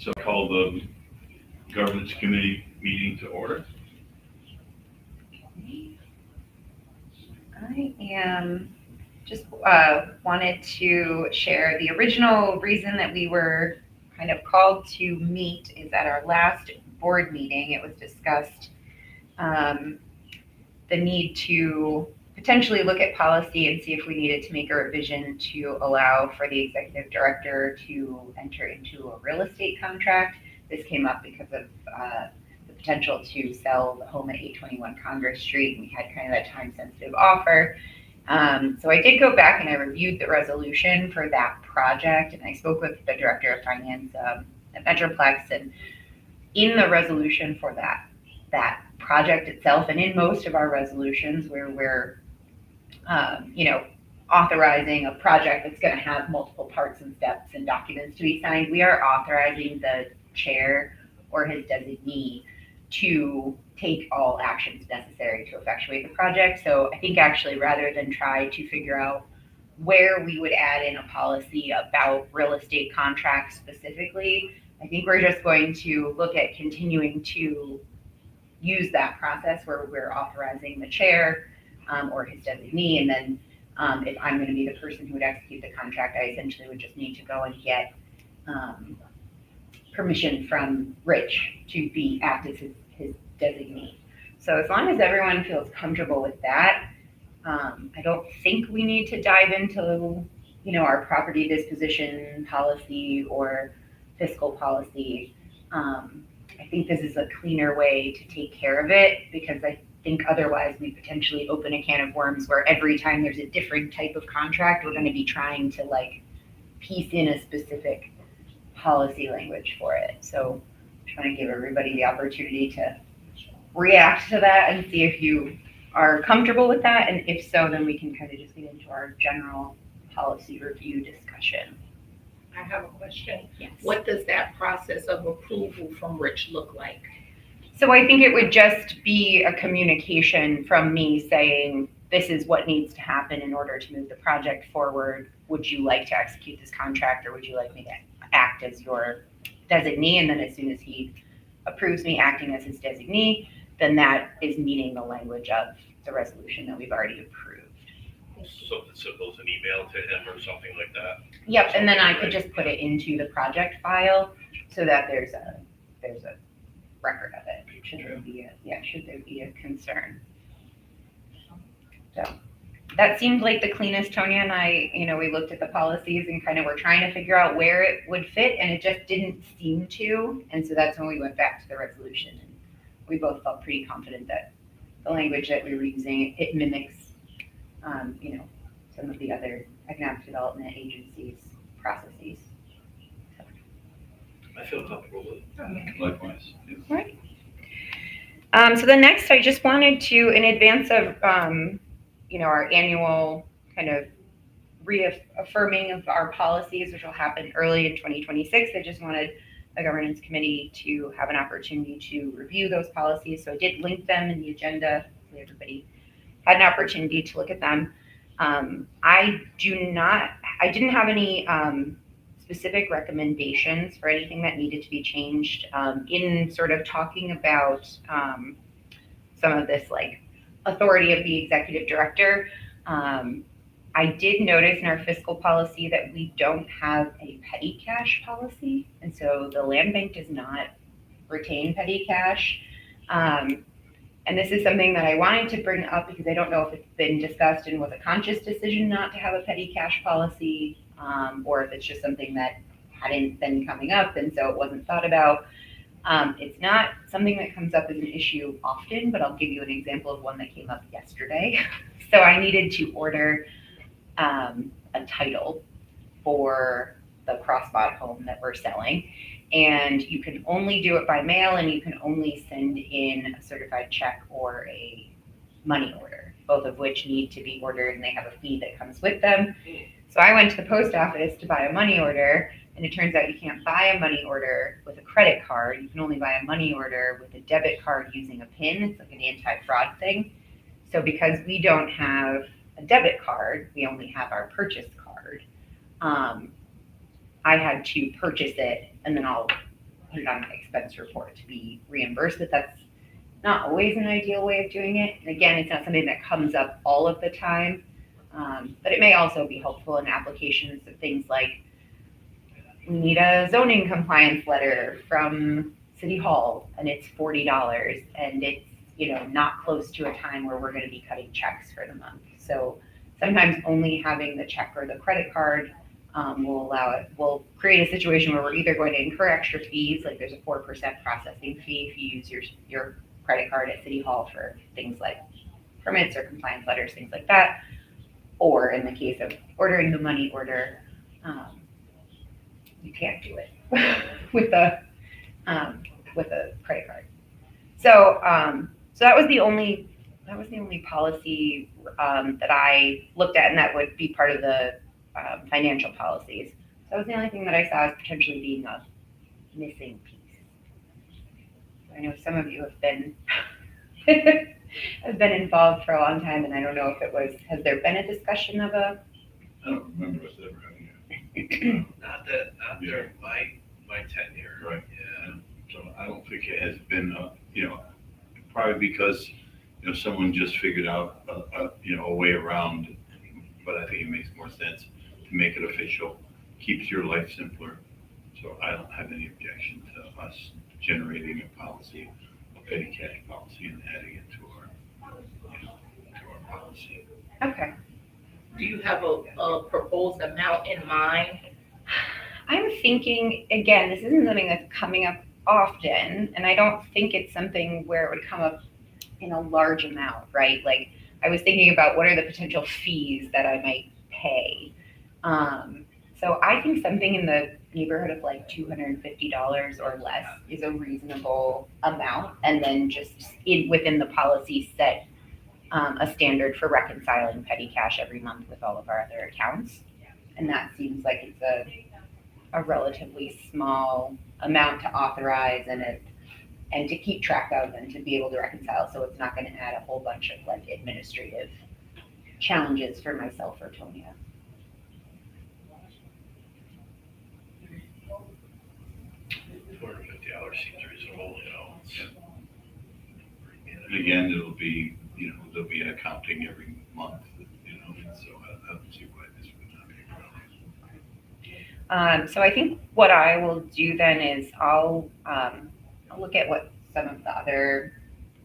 So call the governance committee meeting to order. I am just wanted to share the original reason that we were kind of called to meet is at our last board meeting. It was discussed um, the need to potentially look at policy and see if we needed to make a revision to allow for the executive director to enter into a real estate contract. This came up because of the potential to sell the home at 821 Congress Street. We had kind of a time sensitive offer. So I did go back and I reviewed the resolution for that project, and I spoke with the director of finance at Metroplex, and in the resolution for that project itself, and in most of our resolutions where we're authorizing a project that's going to have multiple parts and steps and documents to be signed, we are authorizing the chair or his designee to take all actions necessary to effectuate the project. So I think actually rather than try to figure out where we would add in a policy about real estate contracts specifically, I think we're just going to look at continuing to use that process where we're authorizing the chair or his designee, and then if I'm going to be the person who would execute the contract, I essentially would just need to go and get permission from Rich to act as his designee. So as long as everyone feels comfortable with that, I don't think we need to dive into our property disposition policy or fiscal policy. I think this is a cleaner way to take care of it, because I think otherwise we potentially open a can of worms where every time there's a different type of contract, we're going to be trying to piece in a specific policy language for it. So I'm trying to give everybody the opportunity to react to that and see if you are comfortable with that. And if so, then we can kind of just get into our general policy review discussion. I have a question. Yes. What does that process of approval from Rich look like? So I think it would just be a communication from me saying, this is what needs to happen in order to move the project forward. Would you like to execute this contract, or would you like me to act as your designee? And then as soon as he approves me acting as his designee, then that is meeting the language of the resolution that we've already approved. Something simple as an email to him or something like that. Yep, and then I could just put it into the project file so that there's a record of it. Should there be a concern? So that seemed like the cleanest. Tonya and I, we looked at the policies and kind of were trying to figure out where it would fit, and it just didn't seem to. And so that's when we went back to the resolution, and we both felt pretty confident that the language that we were using, it mimics, some of the other economic development agencies' processes. I feel comfortable with it. Likewise. Right. So the next, I just wanted to, in advance of, our annual kind of reaffirming of our policies, which will happen early in 2026, I just wanted the governance committee to have an opportunity to review those policies. So I did link them in the agenda. Hopefully everybody had an opportunity to look at them. I didn't have any specific recommendations for anything that needed to be changed in sort of talking about some of this authority of the executive director. I did notice in our fiscal policy that we don't have a petty cash policy, and so the land bank does not retain petty cash. And this is something that I wanted to bring up because I don't know if it's been discussed and was a conscious decision not to have a petty cash policy, or if it's just something that hadn't been coming up and so it wasn't thought about. It's not something that comes up as an issue often, but I'll give you an example of one that came up yesterday. So I needed to order a title for the crossbod home that we're selling. And you can only do it by mail, and you can only send in a certified check or a money order, both of which need to be ordered, and they have a fee that comes with them. So I went to the post office to buy a money order, and it turns out you can't buy a money order with a credit card. You can only buy a money order with a debit card using a PIN. It's like an anti-fraud thing. So because we don't have a debit card, we only have our purchase card. I had to purchase it, and then I'll put it on my expense report to be reimbursed, but that's not always an ideal way of doing it. And again, it's not something that comes up all of the time, but it may also be helpful in applications of things like we need a zoning compliance letter from City Hall and it's $40 and it's, not close to a time where we're going to be cutting checks for the month. So sometimes only having the check or the credit card will create a situation where we're either going to incur extra fees, like there's a 4% processing fee if you use your credit card at City Hall for things like permits or compliance letters, things like that. Or in the case of ordering the money order, you can't do it with a credit card. So that was the only policy that I looked at, and that would be part of the financial policies. So that was the only thing that I saw as potentially being a missing piece. I know some of you have been involved for a long time, and I don't know if has there been a discussion of I don't remember us ever having it. Not during my tenure. Right. Yeah. So I don't think it has been, probably because, someone just figured out, a way around, but I think it makes more sense to make it official, keeps your life simpler. So I don't have any objection to us generating a policy, a petty cash policy, and adding it to our policy. Okay. Do you have a proposed amount in mind? I'm thinking, again, this isn't something that's coming up often, and I don't think it's something where it would come up in a large amount, right? Like, I was thinking about what are the potential fees that I might pay. So I think something in the neighborhood of like $250 or less is a reasonable amount, and then just within the policy set a standard for reconciling petty cash every month with all of our other accounts. And that seems like it's a relatively small amount to authorize and to keep track of and to be able to reconcile. So it's not going to add a whole bunch of like administrative challenges for myself or Tonya. $250 seems reasonable, And again, it'll be, there'll be an accounting every month, so I don't see why this would not be a problem. So I think what I will do then is I'll look at what some of the other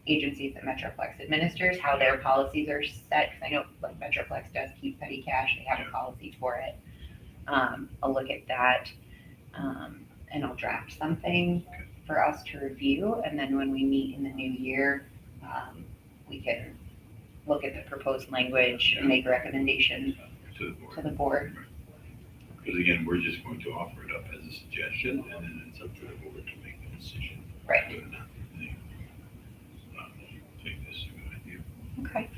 agencies that Metroplex administers, how their policies are set, because I know like Metroplex does keep petty cash, they have a policy for it. I'll look at that, and I'll draft something for us to review, and then when we meet in the new year, we can look at the proposed language and make a recommendation To to the board. Because again, we're just going to offer it up as a suggestion, and then it's up to the board to make the decision. Right. Whether or not they think this is a good idea. Okay.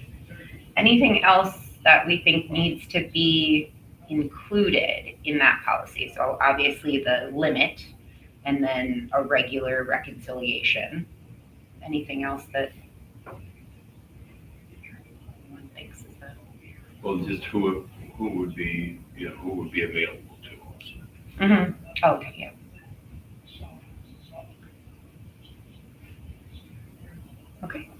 Anything else that we think needs to be included in that policy? So obviously the limit and then a regular reconciliation. Anything else that anyone thinks is that? Well, just who would be, who would be available to us. Mm-hmm. Okay, yeah. Okay.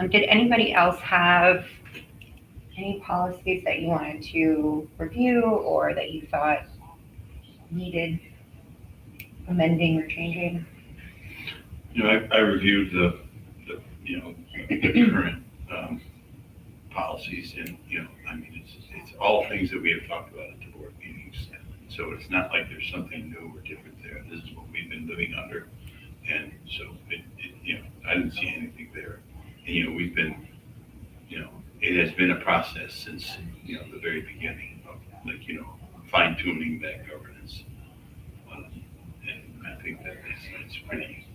Did anybody else have any policies that you wanted to review or that you thought needed amending or changing? I reviewed the current policies, and it's all things that we have talked about at the board meetings. So it's not like there's something new or different there. This is what we've been living under, and so I didn't see anything there. And we've been, it has been a process since the very beginning of fine tuning that governance, and I think that it's pretty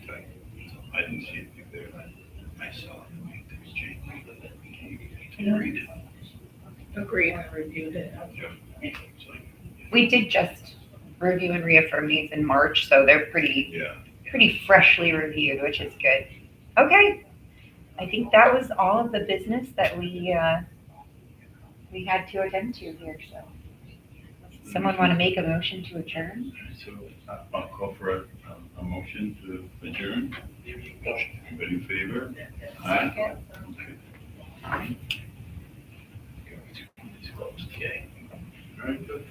tight. So I didn't see anything there that I saw that made things change. Can you read it? Agreed, I reviewed it. Yeah. So, We did just review and reaffirm these in March, so they're pretty freshly reviewed, which is good. Okay, I think that was all of the business that we had to attend to here. So, someone want to make a motion to adjourn? So I'll call for motion to adjourn? Motion. Everybody in favor? Aye? Okay. It's closed, okay. All right, good.